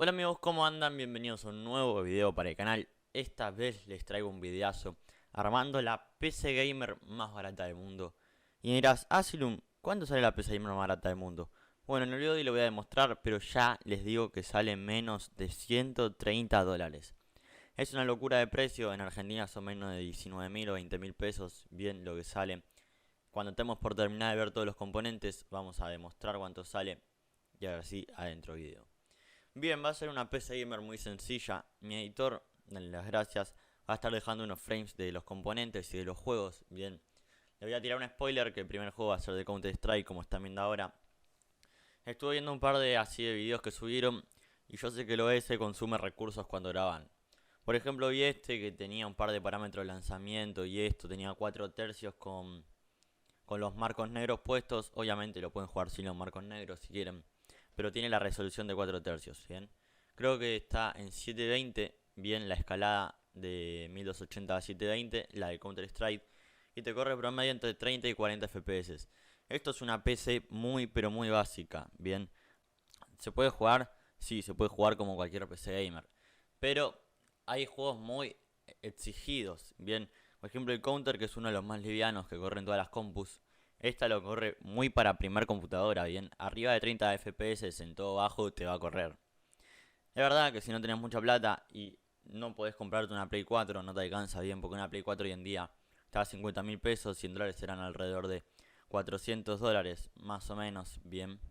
Hola amigos, ¿cómo andan? Bienvenidos a un nuevo video para el canal. Esta vez les traigo un videazo armando la PC Gamer más barata del mundo. Y me dirás, Asylum, ¿cuánto sale la PC Gamer más barata del mundo? Bueno, en el video de hoy lo voy a demostrar, pero ya les digo que sale menos de 130 dólares. Es una locura de precio, en Argentina son menos de 19.000 o 20.000 pesos, bien lo que sale. Cuando estemos por terminar de ver todos los componentes, vamos a demostrar cuánto sale y ahora sí, adentro video. Bien, va a ser una PC Gamer muy sencilla. Mi editor, denle las gracias, va a estar dejando unos frames de los componentes y de los juegos. Bien, le voy a tirar un spoiler que el primer juego va a ser de Counter Strike, como están viendo ahora. Estuve viendo un par de así de videos que subieron y yo sé que el OS consume recursos cuando graban. Por ejemplo, vi este que tenía un par de parámetros de lanzamiento y esto tenía 4 tercios con los marcos negros puestos. Obviamente lo pueden jugar sin los marcos negros si quieren, pero tiene la resolución de 4 tercios, ¿bien? Creo que está en 720, bien la escalada de 1280 a 720, la de Counter Strike, y te corre promedio entre 30 y 40 FPS. Esto es una PC muy pero muy básica, bien. ¿Se puede jugar? Sí, se puede jugar como cualquier PC gamer, pero hay juegos muy exigidos, bien. Por ejemplo el Counter, que es uno de los más livianos que corren todas las compus. Esta lo corre muy para primer computadora, bien. Arriba de 30 FPS en todo bajo te va a correr. Es verdad que si no tenés mucha plata y no podés comprarte una Play 4, no te alcanza bien, porque una Play 4 hoy en día está a 50.000 pesos, 100 dólares serán alrededor de 400 dólares, más o menos, bien.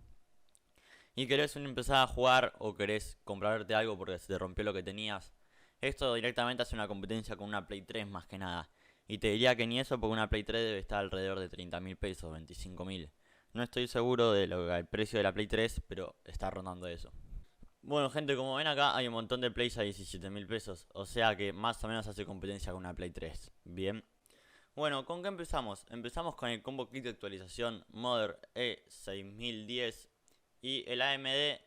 Y querés empezar a jugar o querés comprarte algo porque se te rompió lo que tenías. Esto directamente hace una competencia con una Play 3 más que nada. Y te diría que ni eso, porque una Play 3 debe estar alrededor de 30.000 pesos, 25.000. No estoy seguro del precio de la Play 3, pero está rondando eso. Bueno gente, como ven acá hay un montón de Plays a 17.000 pesos. O sea que más o menos hace competencia con una Play 3. Bien. Bueno, ¿con qué empezamos? Empezamos con el combo kit de actualización Mother E6010 y el AMD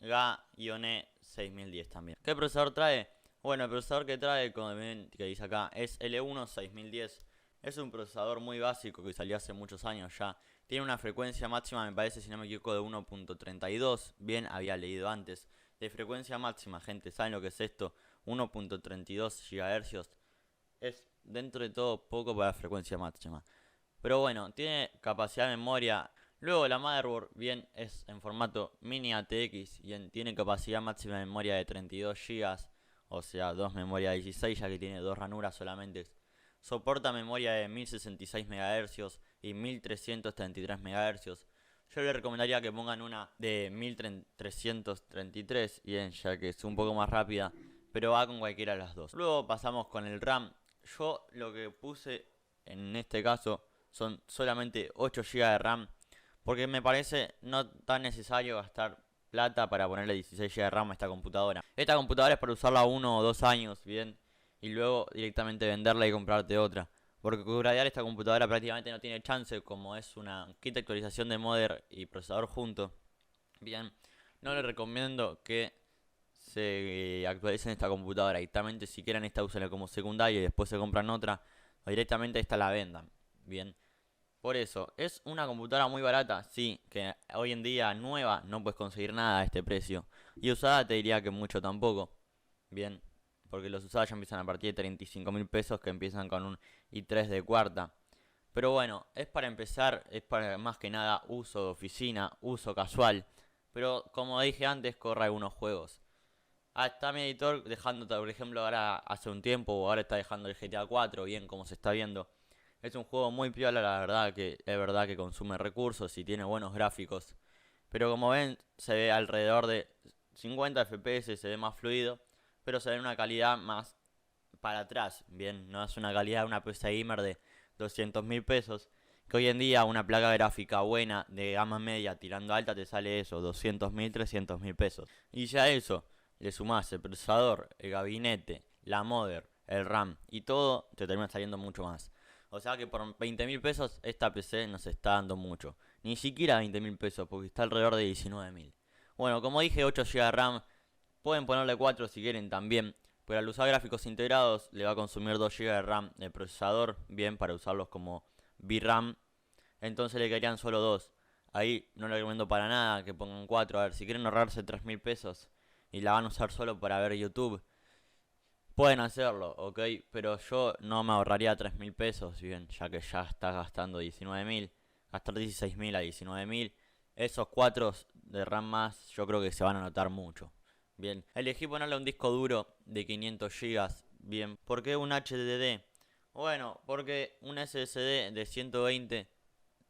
Ga-Ione 6010 también. ¿Qué procesador trae? Bueno, el procesador que trae, como ven que dice acá, es L1 6010. Es un procesador muy básico que salió hace muchos años ya. Tiene una frecuencia máxima, me parece, si no me equivoco, de 1.32. Bien, había leído antes. De frecuencia máxima, gente, ¿saben lo que es esto? 1.32 GHz. Es dentro de todo poco para la frecuencia máxima. Pero bueno, tiene capacidad de memoria. Luego la motherboard, bien, es en formato mini ATX. Bien, tiene capacidad máxima de memoria de 32 GB. O sea, 2 memoria de 16, ya que tiene 2 ranuras solamente. Soporta memoria de 1066 MHz y 1333 MHz. Yo le recomendaría que pongan una de 1333, bien, ya que es un poco más rápida, pero va con cualquiera de las dos. Luego pasamos con el RAM. Yo lo que puse en este caso son solamente 8 GB de RAM, porque me parece no tan necesario gastar plata para ponerle 16 GB de RAM a esta computadora. Esta computadora es para usarla 1 o 2 años, bien, y luego directamente venderla y comprarte otra. Porque upgradear esta computadora prácticamente no tiene chance, como es una kit de actualización de modder y procesador junto. Bien, no les recomiendo que se actualicen esta computadora. Directamente si quieren esta úsenla como secundaria y después se compran otra, o directamente esta la vendan. Bien, por eso, es una computadora muy barata, sí, que hoy en día nueva no puedes conseguir nada a este precio. Y usada te diría que mucho tampoco. Bien, porque los usados ya empiezan a partir de 35.000 pesos, que empiezan con un i3 de cuarta. Pero bueno, es para empezar, es para más que nada uso de oficina, uso casual. Pero como dije antes, corre algunos juegos. Ah, está mi editor dejando, por ejemplo, ahora hace un tiempo, o ahora está dejando el GTA 4, bien como se está viendo. Es un juego muy piola, la verdad, que es verdad que consume recursos y tiene buenos gráficos. Pero como ven, se ve alrededor de 50 FPS, se ve más fluido, pero se ve en una calidad más para atrás. Bien, no es una calidad de una PC gamer de 200.000 pesos. Que hoy en día una placa gráfica buena de gama media tirando alta te sale eso, 200.000, 300.000 pesos. Y ya eso, le sumás el procesador, el gabinete, la mother, el RAM y todo, te termina saliendo mucho más. O sea que por 20.000 pesos esta PC nos está dando mucho. Ni siquiera 20.000 pesos porque está alrededor de 19.000. Bueno, como dije, 8 GB de RAM. Pueden ponerle 4 si quieren también. Pero al usar gráficos integrados le va a consumir 2 GB de RAM el procesador. Bien, para usarlos como VRAM. Entonces le quedarían solo 2. Ahí no le recomiendo para nada que pongan 4. A ver, si quieren ahorrarse 3.000 pesos, y la van a usar solo para ver YouTube, pueden hacerlo, ok, pero yo no me ahorraría 3.000 pesos, bien, ya que ya estás gastando 19.000, gastar 16.000 a 19.000, esos 4 de RAM más yo creo que se van a notar mucho. Bien, elegí ponerle un disco duro de 500 gigas, bien, ¿por qué un HDD? Bueno, porque un SSD de 120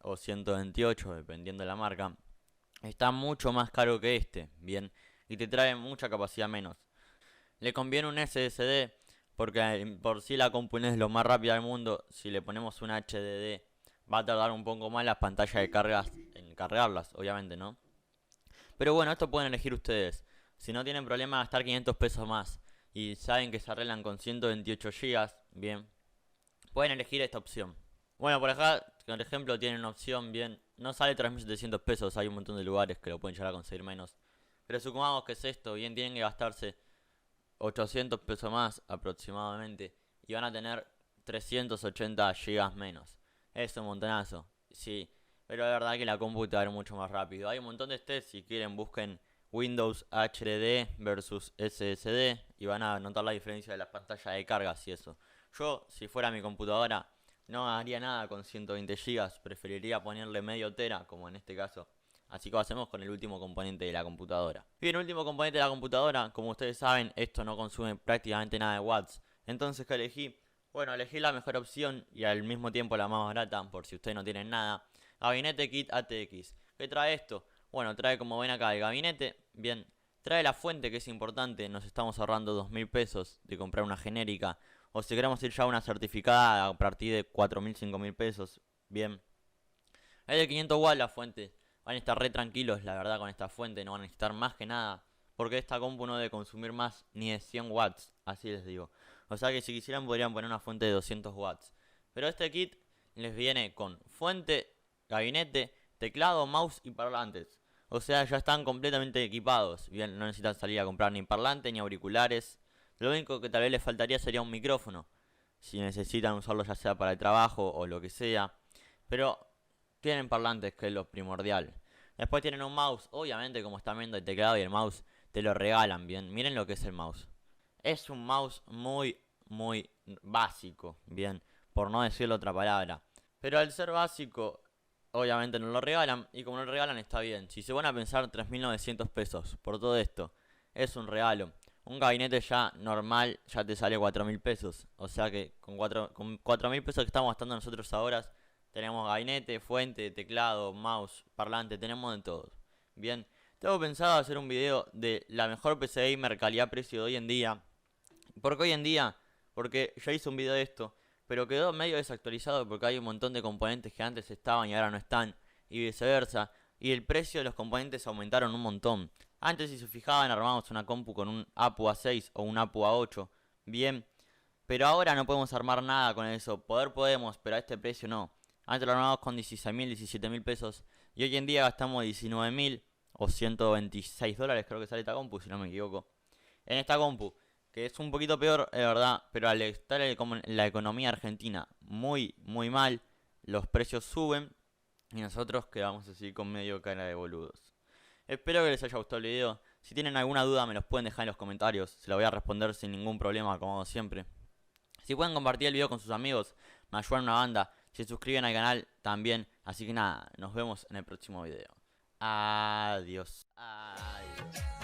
o 128, dependiendo de la marca, está mucho más caro que este, bien, y te trae mucha capacidad menos. Le conviene un SSD porque por sí la compu no es lo más rápida del mundo. Si le ponemos un HDD va a tardar un poco más las pantallas de cargas en cargarlas, obviamente, ¿no? Pero bueno, esto pueden elegir ustedes. Si no tienen problema gastar 500 pesos más y saben que se arreglan con 128 gigas, bien, pueden elegir esta opción. Bueno, por acá, por ejemplo, tienen una opción, bien, no sale 3.700 pesos, hay un montón de lugares que lo pueden llegar a conseguir menos. Pero supongamos que es esto, bien, tienen que gastarse 800 pesos más aproximadamente y van a tener 380 gigas menos. Es un montonazo, sí, pero la verdad que la compu te va a ir mucho más rápido. Hay un montón de test, si quieren busquen Windows HDD versus SSD y van a notar la diferencia de las pantallas de cargas y eso. Yo, si fuera mi computadora, no haría nada con 120 gigas, preferiría ponerle medio tera, como en este caso. Así que lo hacemos con el último componente de la computadora. Bien, el último componente de la computadora, como ustedes saben, esto no consume prácticamente nada de watts. Entonces, ¿qué elegí? Bueno, elegí la mejor opción y al mismo tiempo la más barata, por si ustedes no tienen nada. Gabinete Kit ATX. ¿Qué trae esto? Bueno, trae, como ven acá, el gabinete. Bien, trae la fuente, que es importante. Nos estamos ahorrando 2.000 pesos de comprar una genérica. O si queremos ir ya a una certificada a partir de 4.000, 5.000 pesos. Bien. Es de 500 watts la fuente. Van a estar re tranquilos, la verdad, con esta fuente. No van a necesitar más que nada. Porque esta compu no debe consumir más ni de 100 watts. Así les digo. O sea que si quisieran podrían poner una fuente de 200 watts. Pero este kit les viene con fuente, gabinete, teclado, mouse y parlantes. O sea, ya están completamente equipados. Bien, no necesitan salir a comprar ni parlante ni auriculares. Lo único que tal vez les faltaría sería un micrófono. Si necesitan usarlo ya sea para el trabajo o lo que sea. Pero tienen parlantes, que es lo primordial. Después tienen un mouse. Obviamente, como están viendo, el teclado y el mouse te lo regalan, bien. Miren lo que es el mouse. Es un mouse muy básico, bien. Por no decirle otra palabra. Pero al ser básico, obviamente no lo regalan. Y como no lo regalan, está bien. Si se van a pensar 3.900 pesos por todo esto, es un regalo. Un gabinete ya normal ya te sale 4.000 pesos. O sea que con 4.000 pesos que estamos gastando nosotros ahora, tenemos gabinete, fuente, teclado, mouse, parlante, tenemos de todo. Bien, tengo pensado hacer un video de la mejor PC gamer calidad-precio de hoy en día. ¿Por qué hoy en día? Porque ya hice un video de esto, pero quedó medio desactualizado porque hay un montón de componentes que antes estaban y ahora no están, y viceversa. Y el precio de los componentes aumentaron un montón. Antes, si se fijaban, armábamos una compu con un APU A6 o un APU A8. Bien, pero ahora no podemos armar nada con eso. Poder podemos, pero a este precio no. Antes lo armábamos con 16.000, 17.000 pesos. Y hoy en día gastamos 19.000 o 126 dólares, creo que sale esta compu, si no me equivoco. En esta compu, que es un poquito peor, es verdad, pero al estar la economía argentina muy mal, los precios suben y nosotros quedamos así con medio cara de boludos. Espero que les haya gustado el video. Si tienen alguna duda me los pueden dejar en los comentarios. Se la voy a responder sin ningún problema, como siempre. Si pueden compartir el video con sus amigos, me ayudan una banda. Se suscriben al canal también. Así que nada, nos vemos en el próximo video. Adiós. Adiós.